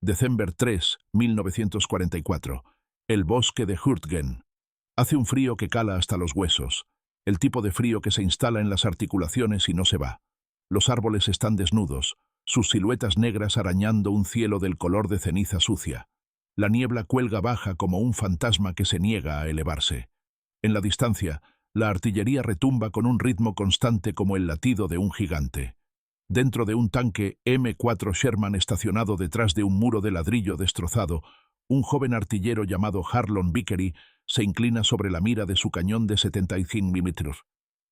December 3, 1944. El bosque de Hürtgen. Hace un frío que cala hasta los huesos, el tipo de frío que se instala en las articulaciones y no se va. Los árboles están desnudos, sus siluetas negras arañando un cielo del color de ceniza sucia. La niebla cuelga baja como un fantasma que se niega a elevarse. En la distancia, la artillería retumba con un ritmo constante como el latido de un gigante. Dentro de un tanque M4 Sherman estacionado detrás de un muro de ladrillo destrozado, un joven artillero llamado Harlon Vickery se inclina sobre la mira de su cañón de 75 mm.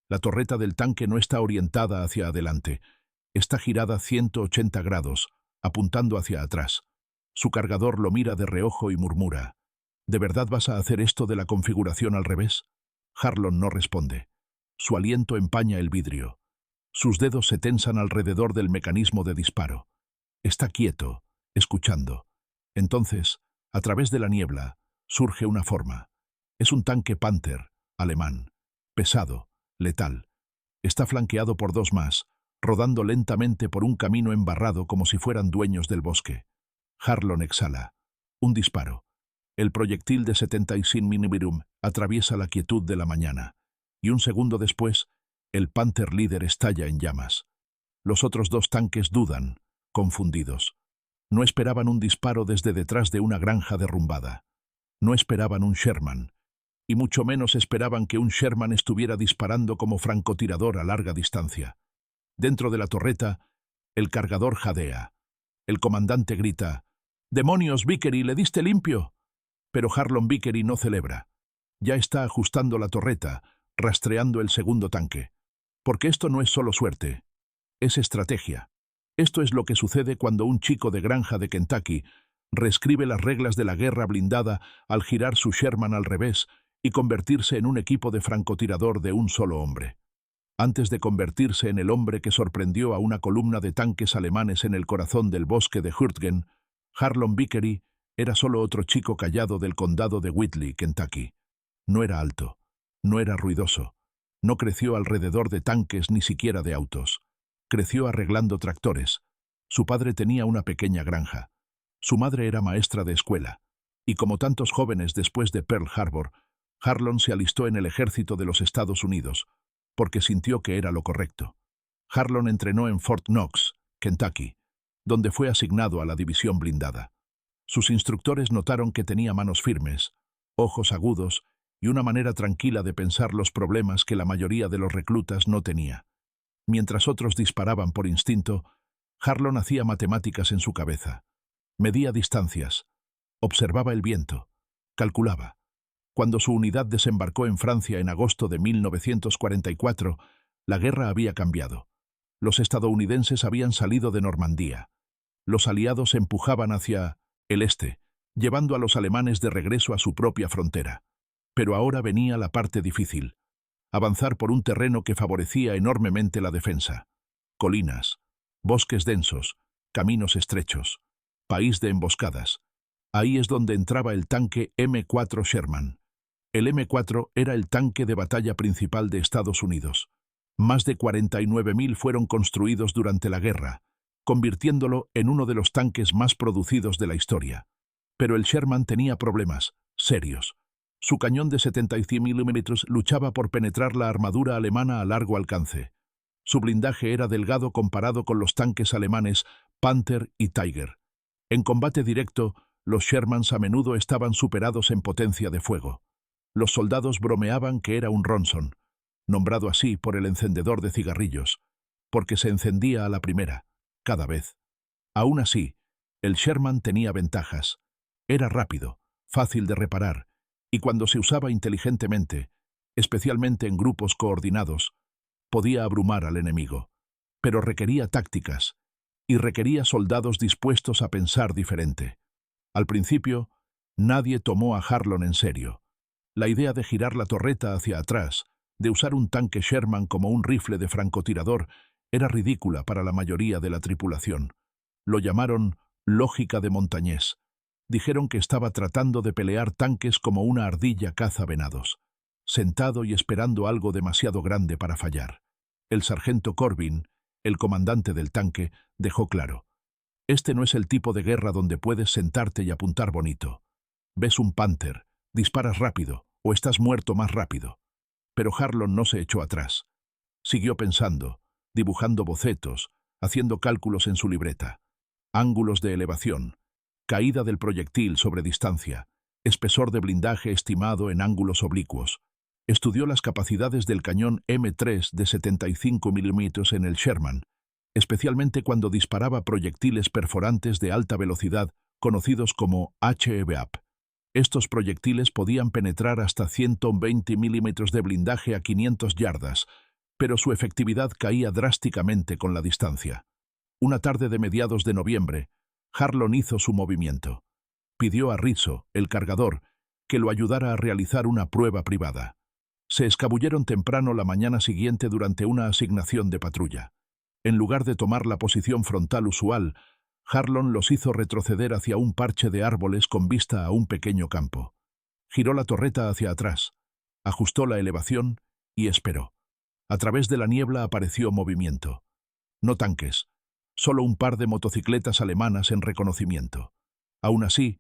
La torreta del tanque no está orientada hacia adelante. Está girada 180 grados, apuntando hacia atrás. Su cargador lo mira de reojo y murmura: ¿De verdad vas a hacer esto de la configuración al revés? Harlon no responde. Su aliento empaña el vidrio. Sus dedos se tensan alrededor del mecanismo de disparo. Está quieto, escuchando. Entonces, a través de la niebla, surge una forma. Es un tanque Panther, alemán, pesado, letal. Está flanqueado por dos más, rodando lentamente por un camino embarrado como si fueran dueños del bosque. Harlon exhala. Un disparo. El proyectil de 75 mm atraviesa la quietud de la mañana, y un segundo después, el Panther líder estalla en llamas. Los otros dos tanques dudan, confundidos. No esperaban un disparo desde detrás de una granja derrumbada. No esperaban un Sherman, y mucho menos esperaban que un Sherman estuviera disparando como francotirador a larga distancia. Dentro de la torreta, el cargador jadea. El comandante grita: «¡Demonios, Vickery, le diste limpio!». Pero Harlon Vickery no celebra. Ya está ajustando la torreta, rastreando el segundo tanque. Porque esto no es solo suerte, es estrategia. Esto es lo que sucede cuando un chico de granja de Kentucky reescribe las reglas de la guerra blindada al girar su Sherman al revés y convertirse en un equipo de francotirador de un solo hombre. Antes de convertirse en el hombre que sorprendió a una columna de tanques alemanes en el corazón del bosque de Hürtgen, Harlon Vickery era solo otro chico callado del condado de Whitley, Kentucky. No era alto, no era ruidoso. No creció alrededor de tanques ni siquiera de autos. Creció arreglando tractores. Su padre tenía una pequeña granja. Su madre era maestra de escuela. Y como tantos jóvenes después de Pearl Harbor, Harlon se alistó en el ejército de los Estados Unidos, porque sintió que era lo correcto. Harlon entrenó en Fort Knox, Kentucky, donde fue asignado a la división blindada. Sus instructores notaron que tenía manos firmes, ojos agudos y una manera tranquila de pensar los problemas que la mayoría de los reclutas no tenía. Mientras otros disparaban por instinto, Harlon hacía matemáticas en su cabeza. Medía distancias, observaba el viento, calculaba. Cuando su unidad desembarcó en Francia en agosto de 1944, la guerra había cambiado. Los estadounidenses habían salido de Normandía. Los aliados empujaban hacia el este, llevando a los alemanes de regreso a su propia frontera. Pero ahora venía la parte difícil: avanzar por un terreno que favorecía enormemente la defensa. Colinas, bosques densos, caminos estrechos, país de emboscadas. Ahí es donde entraba el tanque M4 Sherman. El M4 era el tanque de batalla principal de Estados Unidos. Más de 49.000 fueron construidos durante la guerra, convirtiéndolo en uno de los tanques más producidos de la historia. Pero el Sherman tenía problemas serios. Su cañón de 75 mm luchaba por penetrar la armadura alemana a largo alcance. Su blindaje era delgado comparado con los tanques alemanes Panther y Tiger. En combate directo, los Shermans a menudo estaban superados en potencia de fuego. Los soldados bromeaban que era un Ronson, nombrado así por el encendedor de cigarrillos, porque se encendía a la primera, cada vez. Aún así, el Sherman tenía ventajas. Era rápido, fácil de reparar, y cuando se usaba inteligentemente, especialmente en grupos coordinados, podía abrumar al enemigo. Pero requería tácticas, y requería soldados dispuestos a pensar diferente. Al principio, nadie tomó a Harlon en serio. La idea de girar la torreta hacia atrás, de usar un tanque Sherman como un rifle de francotirador, era ridícula para la mayoría de la tripulación. Lo llamaron lógica de montañés. Dijeron que estaba tratando de pelear tanques como una ardilla caza venados, sentado y esperando algo demasiado grande para fallar. El sargento Corbin, el comandante del tanque, dejó claro: Este no es el tipo de guerra donde puedes sentarte y apuntar bonito. Ves un panther, disparas rápido, o estás muerto más rápido. Pero Harlon no se echó atrás. Siguió pensando, dibujando bocetos, haciendo cálculos en su libreta. Ángulos de elevación, caída del proyectil sobre distancia, espesor de blindaje estimado en ángulos oblicuos. Estudió las capacidades del cañón M3 de 75 mm en el Sherman, especialmente cuando disparaba proyectiles perforantes de alta velocidad, conocidos como HEVAP. Estos proyectiles podían penetrar hasta 120 milímetros de blindaje a 500 yardas, pero su efectividad caía drásticamente con la distancia. Una tarde de mediados de noviembre, Harlon hizo su movimiento. Pidió a Rizzo, el cargador, que lo ayudara a realizar una prueba privada. Se escabulleron temprano la mañana siguiente durante una asignación de patrulla. En lugar de tomar la posición frontal usual, Harlon los hizo retroceder hacia un parche de árboles con vista a un pequeño campo. Giró la torreta hacia atrás, ajustó la elevación y esperó. A través de la niebla apareció movimiento. No tanques, solo un par de motocicletas alemanas en reconocimiento. Aún así,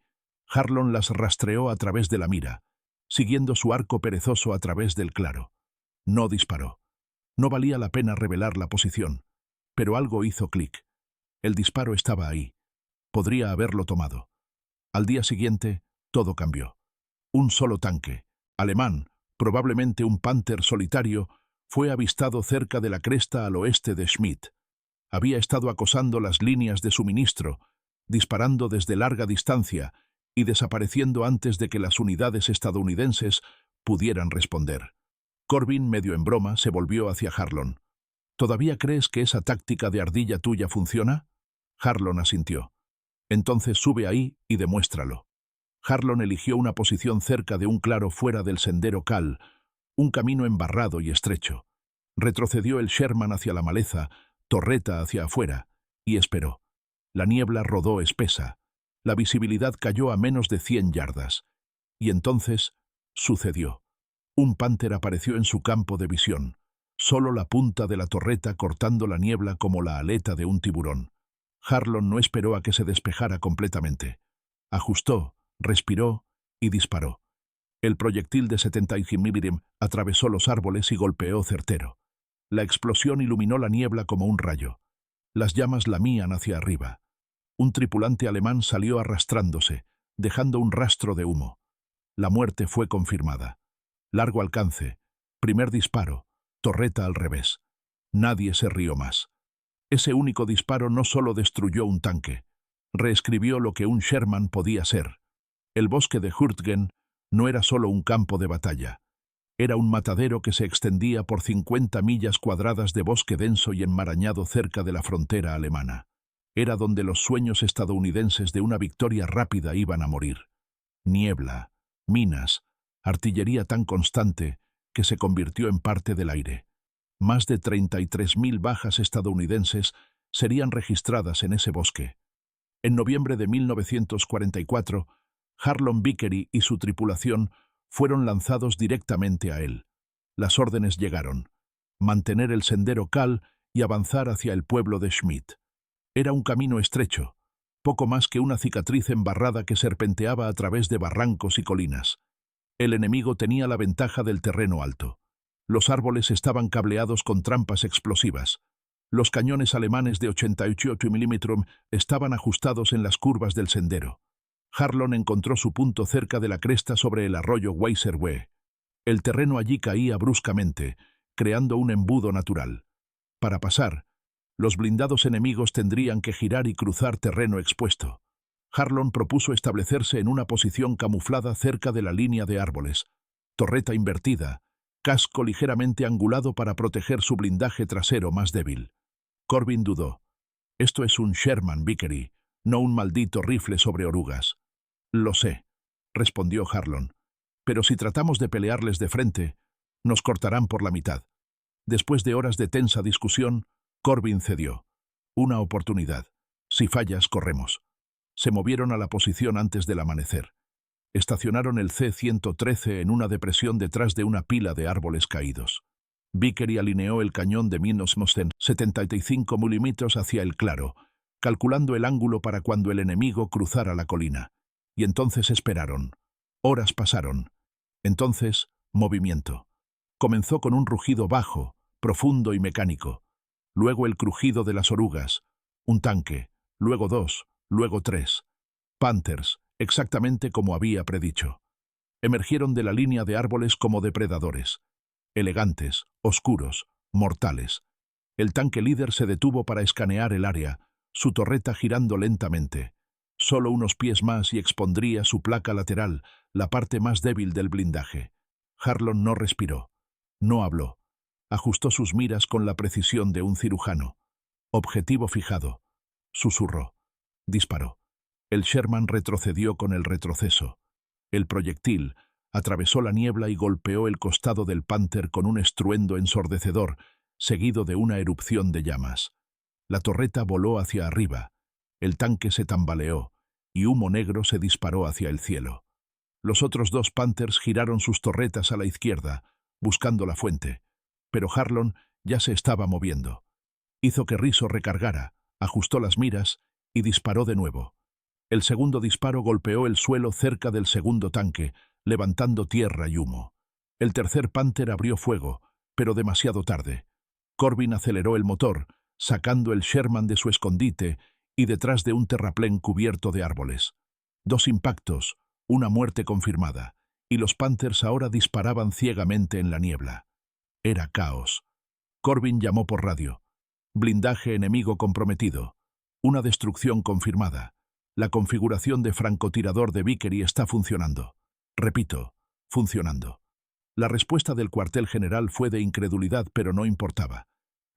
Harlon las rastreó a través de la mira, siguiendo su arco perezoso a través del claro. No disparó. No valía la pena revelar la posición, pero algo hizo clic. El disparo estaba ahí. Podría haberlo tomado. Al día siguiente, todo cambió. Un solo tanque, alemán, probablemente un Panther solitario, fue avistado cerca de la cresta al oeste de Schmidt. Había estado acosando las líneas de suministro, disparando desde larga distancia y desapareciendo antes de que las unidades estadounidenses pudieran responder. Corbin, medio en broma, se volvió hacia Harlon. ¿Todavía crees que esa táctica de ardilla tuya funciona? Harlon asintió. Entonces sube ahí y demuéstralo. Harlon eligió una posición cerca de un claro fuera del sendero Cal, un camino embarrado y estrecho. Retrocedió el Sherman hacia la maleza, torreta hacia afuera, y esperó. La niebla rodó espesa. La visibilidad cayó a menos de 100 yardas. Y entonces sucedió. Un panther apareció en su campo de visión, solo la punta de la torreta cortando la niebla como la aleta de un tiburón. Harlon no esperó a que se despejara completamente. Ajustó, respiró y disparó. El proyectil de 75 mm atravesó los árboles y golpeó certero. La explosión iluminó la niebla como un rayo. Las llamas lamían hacia arriba. Un tripulante alemán salió arrastrándose, dejando un rastro de humo. La muerte fue confirmada. Largo alcance, primer disparo, torreta al revés. Nadie se rió más. Ese único disparo no solo destruyó un tanque, reescribió lo que un Sherman podía ser. El bosque de Hürtgen no era solo un campo de batalla. Era un matadero que se extendía por 50 millas cuadradas de bosque denso y enmarañado cerca de la frontera alemana. Era donde los sueños estadounidenses de una victoria rápida iban a morir. Niebla, minas, artillería tan constante que se convirtió en parte del aire. Más de 33.000 bajas estadounidenses serían registradas en ese bosque. En noviembre de 1944, Harlon Vickery y su tripulación fueron lanzados directamente a él. Las órdenes llegaron: mantener el sendero Cal y avanzar hacia el pueblo de Schmidt. Era un camino estrecho, poco más que una cicatriz embarrada que serpenteaba a través de barrancos y colinas. El enemigo tenía la ventaja del terreno alto. Los árboles estaban cableados con trampas explosivas. Los cañones alemanes de 88 mm estaban ajustados en las curvas del sendero. Harlon encontró su punto cerca de la cresta sobre el arroyo Weiserweh. El terreno allí caía bruscamente, creando un embudo natural. Para pasar, los blindados enemigos tendrían que girar y cruzar terreno expuesto. Harlon propuso establecerse en una posición camuflada cerca de la línea de árboles. Torreta invertida, casco ligeramente angulado para proteger su blindaje trasero más débil. Corbin dudó. Esto es un Sherman, Vickery, no un maldito rifle sobre orugas. Lo sé, respondió Harlon, pero si tratamos de pelearles de frente, nos cortarán por la mitad. Después de horas de tensa discusión, Corbin cedió. Una oportunidad. Si fallas, corremos. Se movieron a la posición antes del amanecer. Estacionaron el C-113 en una depresión detrás de una pila de árboles caídos. Vickery alineó el cañón de Minosmosten 75 mm hacia el claro, calculando el ángulo para cuando el enemigo cruzara la colina. Y entonces esperaron. Horas pasaron. Entonces, movimiento. Comenzó con un rugido bajo, profundo y mecánico. Luego el crujido de las orugas. Un tanque. Luego dos. Luego tres. Panthers, exactamente como había predicho. Emergieron de la línea de árboles como depredadores. Elegantes, oscuros, mortales. El tanque líder se detuvo para escanear el área, su torreta girando lentamente. Solo unos pies más y expondría su placa lateral, la parte más débil del blindaje. Harlon no respiró. No habló. Ajustó sus miras con la precisión de un cirujano. Objetivo fijado. Susurró. Disparó. El Sherman retrocedió con el retroceso. El proyectil atravesó la niebla y golpeó el costado del Panther con un estruendo ensordecedor, seguido de una erupción de llamas. La torreta voló hacia arriba. El tanque se tambaleó, y humo negro se disparó hacia el cielo. Los otros dos Panthers giraron sus torretas a la izquierda, buscando la fuente, pero Harlon ya se estaba moviendo. Hizo que Rizzo recargara, ajustó las miras y disparó de nuevo. El segundo disparo golpeó el suelo cerca del segundo tanque, levantando tierra y humo. El tercer Panther abrió fuego, pero demasiado tarde. Corbin aceleró el motor, sacando el Sherman de su escondite y detrás de un terraplén cubierto de árboles. Dos impactos, una muerte confirmada, y los Panthers ahora disparaban ciegamente en la niebla. Era caos. Corbin llamó por radio. Blindaje enemigo comprometido. Una destrucción confirmada. La configuración de francotirador de Vickery está funcionando. Repito, funcionando. La respuesta del cuartel general fue de incredulidad, pero no importaba.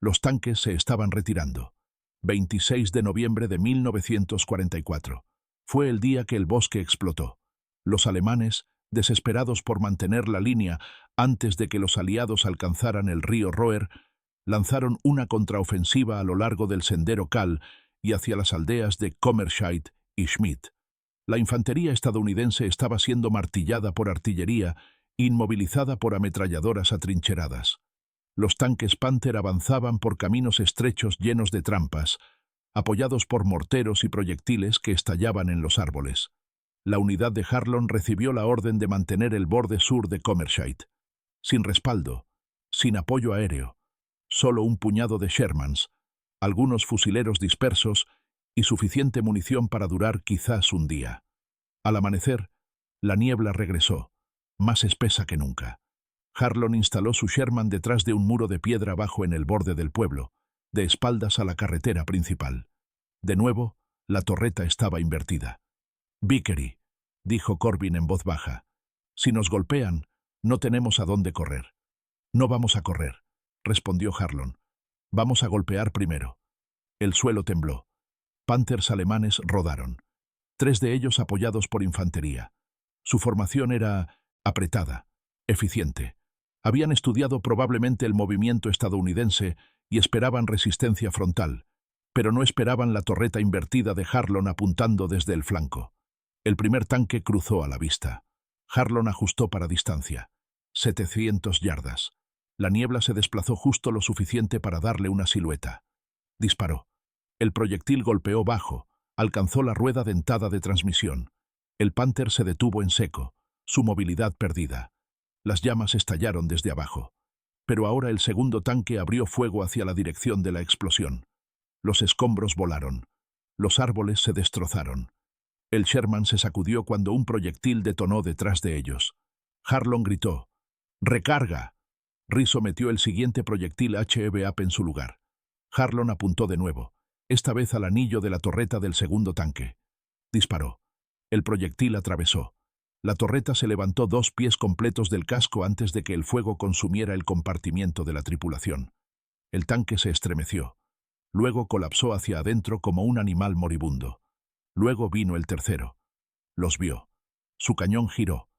Los tanques se estaban retirando. 26 de noviembre de 1944. Fue el día que el bosque explotó. Los alemanes, desesperados por mantener la línea antes de que los aliados alcanzaran el río Roer, lanzaron una contraofensiva a lo largo del sendero Kahl y hacia las aldeas de Kommerscheid y Schmidt. La infantería estadounidense estaba siendo martillada por artillería, inmovilizada por ametralladoras atrincheradas. Los tanques Panther avanzaban por caminos estrechos llenos de trampas, apoyados por morteros y proyectiles que estallaban en los árboles. La unidad de Harlon recibió la orden de mantener el borde sur de Kommerscheid. Sin respaldo, sin apoyo aéreo, solo un puñado de Shermans, algunos fusileros dispersos y suficiente munición para durar quizás un día. Al amanecer, la niebla regresó, más espesa que nunca. Harlon instaló su Sherman detrás de un muro de piedra bajo en el borde del pueblo, de espaldas a la carretera principal. De nuevo, la torreta estaba invertida. «Vickery», dijo Corbin en voz baja. «Si nos golpean, no tenemos a dónde correr». «No vamos a correr», respondió Harlon. «Vamos a golpear primero». El suelo tembló. Panthers alemanes rodaron. 3 de ellos apoyados por infantería. Su formación era apretada, eficiente. Habían estudiado probablemente el movimiento estadounidense y esperaban resistencia frontal, pero no esperaban la torreta invertida de Harlon apuntando desde el flanco. El primer tanque cruzó a la vista. Harlon ajustó para distancia. 700 yardas. La niebla se desplazó justo lo suficiente para darle una silueta. Disparó. El proyectil golpeó bajo, alcanzó la rueda dentada de transmisión. El Panther se detuvo en seco, su movilidad perdida. Las llamas estallaron desde abajo. Pero ahora el segundo tanque abrió fuego hacia la dirección de la explosión. Los escombros volaron. Los árboles se destrozaron. El Sherman se sacudió cuando un proyectil detonó detrás de ellos. Harlon gritó: «¡Recarga!». Rizzo metió el siguiente proyectil HEVAP en su lugar. Harlon apuntó de nuevo, esta vez al anillo de la torreta del segundo tanque. Disparó. El proyectil atravesó. La torreta se levantó 2 pies completos del casco antes de que el fuego consumiera el compartimiento de la tripulación. El tanque se estremeció. Luego colapsó hacia adentro como un animal moribundo. Luego vino el tercero. Los vio. Su cañón giró.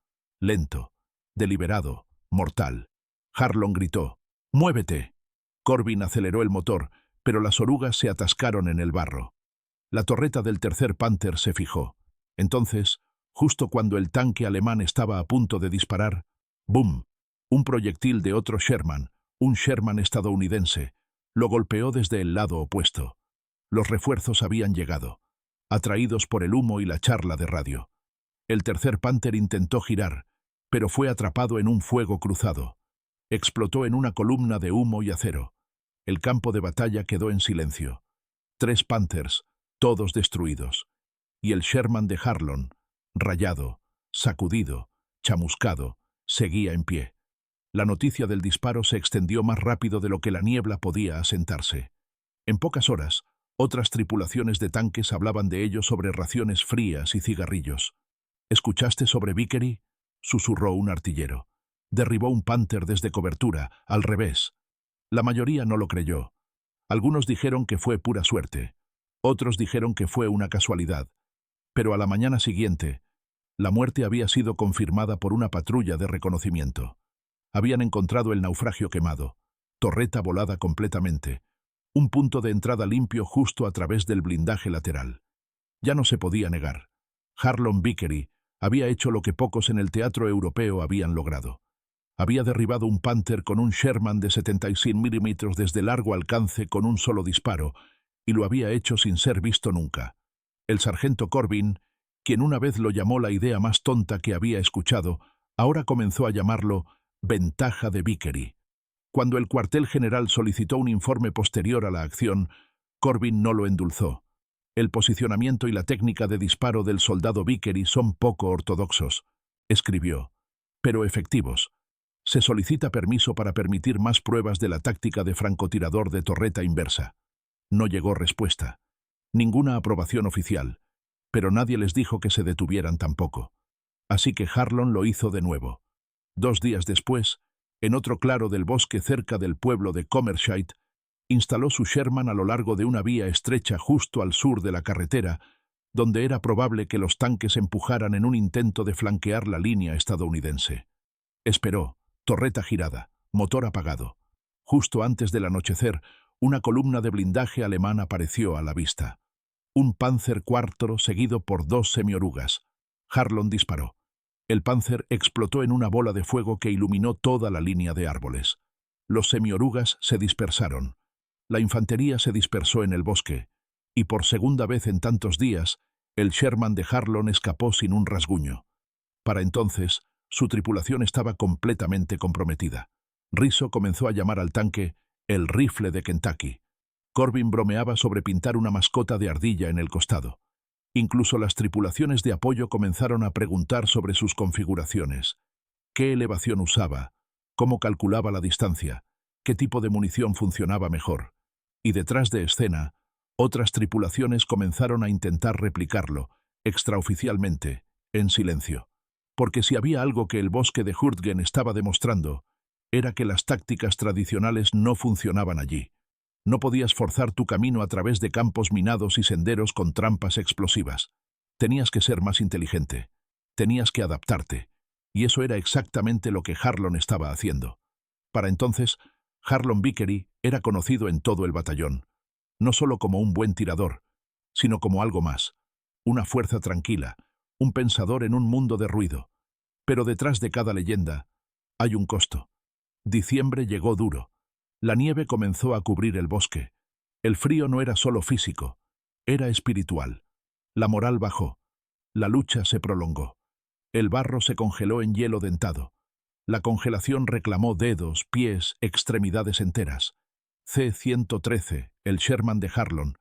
Lento, deliberado, mortal. Harlon gritó: «¡Muévete!». Corbin aceleró el motor, pero las orugas se atascaron en el barro. La torreta del tercer Panther se fijó. Entonces, justo cuando el tanque alemán estaba a punto de disparar, ¡bum!, un proyectil de otro Sherman, un Sherman estadounidense, lo golpeó desde el lado opuesto. Los refuerzos habían llegado, atraídos por el humo y la charla de radio. El tercer Panther intentó girar, pero fue atrapado en un fuego cruzado. Explotó en una columna de humo y acero. El campo de batalla quedó en silencio. 3 Panthers, todos destruidos. Y el Sherman de Harlon, rayado, sacudido, chamuscado, seguía en pie. La noticia del disparo se extendió más rápido de lo que la niebla podía asentarse. En pocas horas, otras tripulaciones de tanques hablaban de ello sobre raciones frías y cigarrillos. ¿Escuchaste sobre Vickery?, susurró un artillero. Derribó un Panther desde cobertura, al revés. La mayoría no lo creyó. Algunos dijeron que fue pura suerte. Otros dijeron que fue una casualidad. Pero a la mañana siguiente, la muerte había sido confirmada por una patrulla de reconocimiento. Habían encontrado el naufragio quemado, torreta volada completamente, un punto de entrada limpio justo a través del blindaje lateral. Ya no se podía negar. Harlon Vickery había hecho lo que pocos en el teatro europeo habían logrado. Había derribado un Panther con un Sherman de 76 milímetros desde largo alcance con un solo disparo, y lo había hecho sin ser visto nunca. El sargento Corbin, quien una vez lo llamó la idea más tonta que había escuchado, ahora comenzó a llamarlo ventaja de Vickery. Cuando el cuartel general solicitó un informe posterior a la acción, Corbin no lo endulzó. El posicionamiento y la técnica de disparo del soldado Vickery son poco ortodoxos, escribió, pero efectivos. Se solicita permiso para permitir más pruebas de la táctica de francotirador de torreta inversa. No llegó respuesta. Ninguna aprobación oficial, pero nadie les dijo que se detuvieran tampoco. Así que Harlon lo hizo de nuevo. 2 días después, en otro claro del bosque cerca del pueblo de Comershite, instaló su Sherman a lo largo de una vía estrecha justo al sur de la carretera, donde era probable que los tanques empujaran en un intento de flanquear la línea estadounidense. Esperó, torreta girada, motor apagado. Justo antes del anochecer, una columna de blindaje alemán apareció a la vista. Un Panzer IV seguido por 2 semiorugas. Harlon disparó. El Panzer explotó en una bola de fuego que iluminó toda la línea de árboles. Los semiorugas se dispersaron. La infantería se dispersó en el bosque, y por segunda vez en tantos días, el Sherman de Harlon escapó sin un rasguño. Para entonces, su tripulación estaba completamente comprometida. Rizzo comenzó a llamar al tanque el rifle de Kentucky. Corbin bromeaba sobre pintar una mascota de ardilla en el costado. Incluso las tripulaciones de apoyo comenzaron a preguntar sobre sus configuraciones. ¿Qué elevación usaba? ¿Cómo calculaba la distancia? ¿Qué tipo de munición funcionaba mejor? Y detrás de escena, otras tripulaciones comenzaron a intentar replicarlo, extraoficialmente, en silencio. Porque si había algo que el bosque de Hurtgen estaba demostrando, era que las tácticas tradicionales no funcionaban allí. No podías forzar tu camino a través de campos minados y senderos con trampas explosivas. Tenías que ser más inteligente. Tenías que adaptarte. Y eso era exactamente lo que Harlon estaba haciendo. Para entonces, Harlon Vickery era conocido en todo el batallón, no solo como un buen tirador, sino como algo más, una fuerza tranquila, un pensador en un mundo de ruido. Pero detrás de cada leyenda hay un costo. Diciembre llegó duro. La nieve comenzó a cubrir el bosque. El frío no era solo físico, era espiritual. La moral bajó. La lucha se prolongó. El barro se congeló en hielo dentado. La congelación reclamó dedos, pies, extremidades enteras. C-113, el Sherman de Harlon,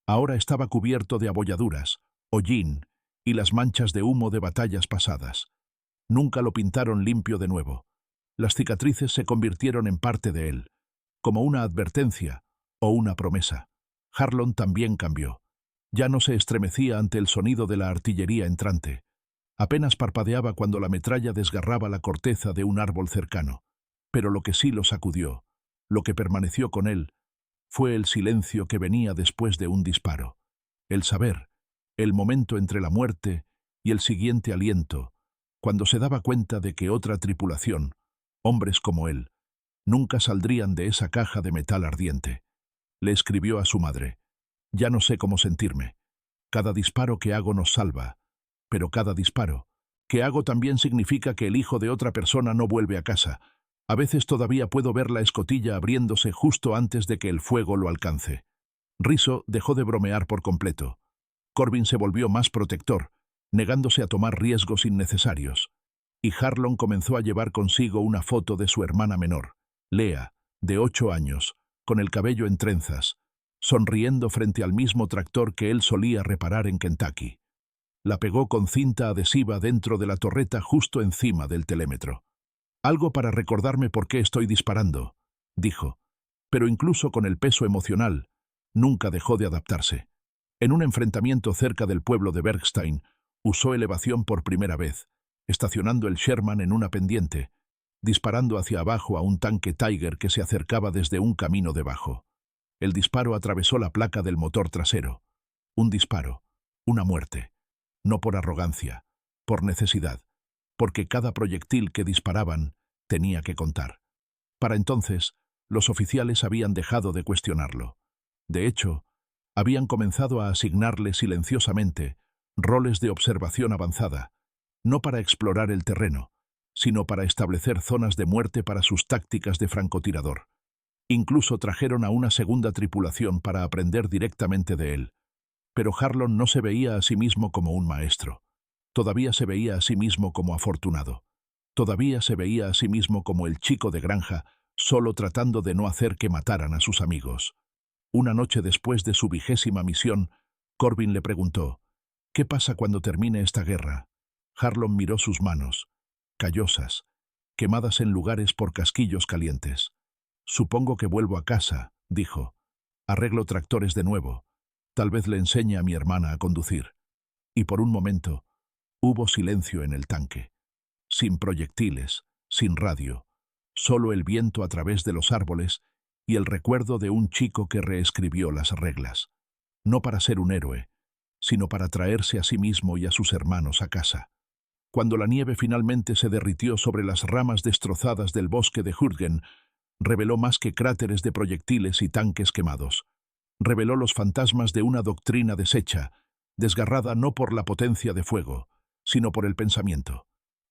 ahora estaba cubierto de abolladuras, hollín y las manchas de humo de batallas pasadas. Nunca lo pintaron limpio de nuevo. Las cicatrices se convirtieron en parte de él, como una advertencia o una promesa. Harlon también cambió. Ya no se estremecía ante el sonido de la artillería entrante. Apenas parpadeaba cuando la metralla desgarraba la corteza de un árbol cercano. Pero lo que sí lo sacudió, lo que permaneció con él, fue el silencio que venía después de un disparo. El saber, el momento entre la muerte y el siguiente aliento, cuando se daba cuenta de que otra tripulación, hombres como él, nunca saldrían de esa caja de metal ardiente. Le escribió a su madre: «Ya no sé cómo sentirme. Cada disparo que hago nos salva, pero cada disparo que hago también significa que el hijo de otra persona no vuelve a casa. A veces todavía puedo ver la escotilla abriéndose justo antes de que el fuego lo alcance». Rizzo dejó de bromear por completo. Corbin se volvió más protector, negándose a tomar riesgos innecesarios. Y Harlon comenzó a llevar consigo una foto de su hermana menor, Lea, de 8 años, con el cabello en trenzas, sonriendo frente al mismo tractor que él solía reparar en Kentucky. La pegó con cinta adhesiva dentro de la torreta justo encima del telémetro. «Algo para recordarme por qué estoy disparando», dijo, pero incluso con el peso emocional, nunca dejó de adaptarse. En un enfrentamiento cerca del pueblo de Bergstein, usó elevación por primera vez, estacionando el Sherman en una pendiente, disparando hacia abajo a un tanque Tiger que se acercaba desde un camino debajo. El disparo atravesó la placa del motor trasero. Un disparo, una muerte. No por arrogancia, por necesidad, porque cada proyectil que disparaban tenía que contar. Para entonces, los oficiales habían dejado de cuestionarlo. De hecho, habían comenzado a asignarle silenciosamente roles de observación avanzada, no para explorar el terreno, sino para establecer zonas de muerte para sus tácticas de francotirador. Incluso trajeron a una segunda tripulación para aprender directamente de él. Pero Harlon no se veía a sí mismo como un maestro. Todavía se veía a sí mismo como afortunado. Todavía se veía a sí mismo como el chico de granja, solo tratando de no hacer que mataran a sus amigos. Una noche después de su 20ª misión, Corbin le preguntó, «¿Qué pasa cuando termine esta guerra?» Harlon miró sus manos, callosas, quemadas en lugares por casquillos calientes. «Supongo que vuelvo a casa», dijo. «Arreglo tractores de nuevo. Tal vez le enseñe a mi hermana a conducir». Y por un momento, hubo silencio en el tanque. Sin proyectiles, sin radio, solo el viento a través de los árboles y el recuerdo de un chico que reescribió las reglas. No para ser un héroe, sino para traerse a sí mismo y a sus hermanos a casa. Cuando la nieve finalmente se derritió sobre las ramas destrozadas del bosque de Hürtgen, reveló más que cráteres de proyectiles y tanques quemados. Reveló los fantasmas de una doctrina deshecha, desgarrada no por la potencia de fuego, sino por el pensamiento.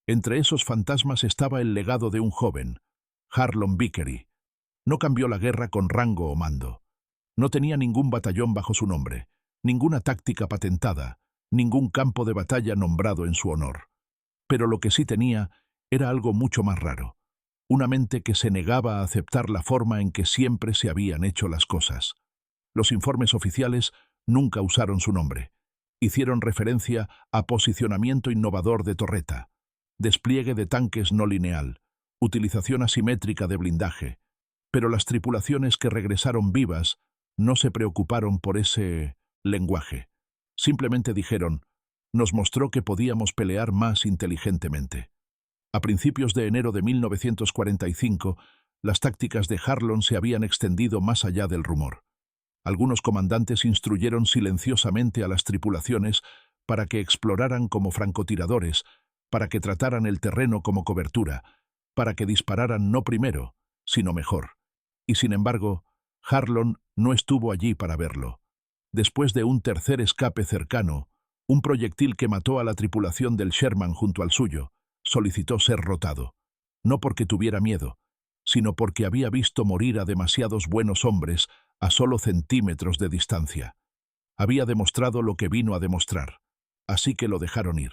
Entre esos fantasmas estaba el legado de un joven, Harlon Vickery. No cambió la guerra con rango o mando. No tenía ningún batallón bajo su nombre, ninguna táctica patentada, ningún campo de batalla nombrado en su honor. Pero lo que sí tenía era algo mucho más raro. Una mente que se negaba a aceptar la forma en que siempre se habían hecho las cosas. Los informes oficiales nunca usaron su nombre. Hicieron referencia a posicionamiento innovador de torreta, despliegue de tanques no lineal, utilización asimétrica de blindaje. Pero las tripulaciones que regresaron vivas no se preocuparon por ese lenguaje. Simplemente dijeron, nos mostró que podíamos pelear más inteligentemente. A principios de enero de 1945, las tácticas de Harlon se habían extendido más allá del rumor. Algunos comandantes instruyeron silenciosamente a las tripulaciones para que exploraran como francotiradores, para que trataran el terreno como cobertura, para que dispararan no primero, sino mejor. Y sin embargo, Harlon no estuvo allí para verlo. Después de un tercer escape cercano, un proyectil que mató a la tripulación del Sherman junto al suyo, solicitó ser rotado. No porque tuviera miedo, sino porque había visto morir a demasiados buenos hombres a solo centímetros de distancia. Había demostrado lo que vino a demostrar, así que lo dejaron ir.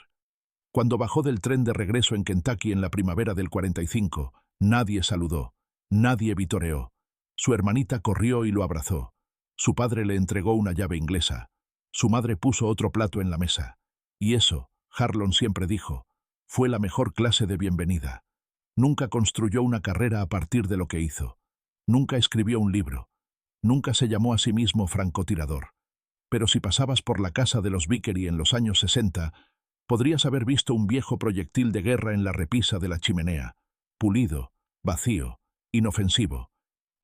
Cuando bajó del tren de regreso en Kentucky en la primavera del 45, nadie saludó, nadie vitoreó. Su hermanita corrió y lo abrazó. Su padre le entregó una llave inglesa. Su madre puso otro plato en la mesa. Y eso, Harlon siempre dijo, fue la mejor clase de bienvenida. Nunca construyó una carrera a partir de lo que hizo. Nunca escribió un libro. Nunca se llamó a sí mismo francotirador. Pero si pasabas por la casa de los Vickery en los años 60, podrías haber visto un viejo proyectil de guerra en la repisa de la chimenea, pulido, vacío, inofensivo.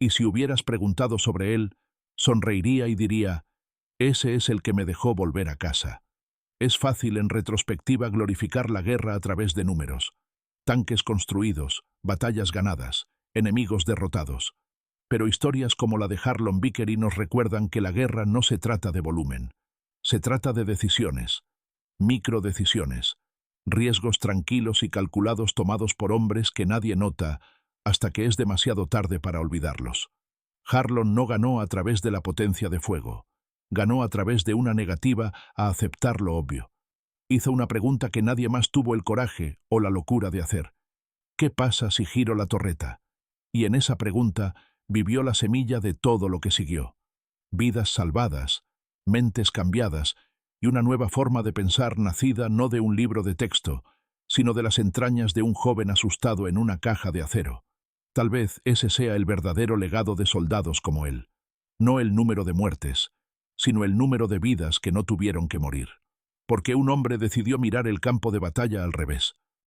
Y si hubieras preguntado sobre él, sonreiría y diría, ese es el que me dejó volver a casa. Es fácil en retrospectiva glorificar la guerra a través de números. Tanques construidos, batallas ganadas, enemigos derrotados. Pero historias como la de Harlon Vickery nos recuerdan que la guerra no se trata de volumen. Se trata de decisiones, microdecisiones, riesgos tranquilos y calculados tomados por hombres que nadie nota hasta que es demasiado tarde para olvidarlos. Harlon no ganó a través de la potencia de fuego. Ganó a través de una negativa a aceptar lo obvio. Hizo una pregunta que nadie más tuvo el coraje o la locura de hacer. ¿Qué pasa si giro la torreta? Y en esa pregunta vivió la semilla de todo lo que siguió. Vidas salvadas, mentes cambiadas y una nueva forma de pensar nacida no de un libro de texto, sino de las entrañas de un joven asustado en una caja de acero. Tal vez ese sea el verdadero legado de soldados como él. No el número de muertes, sino el número de vidas que no tuvieron que morir. Porque un hombre decidió mirar el campo de batalla al revés.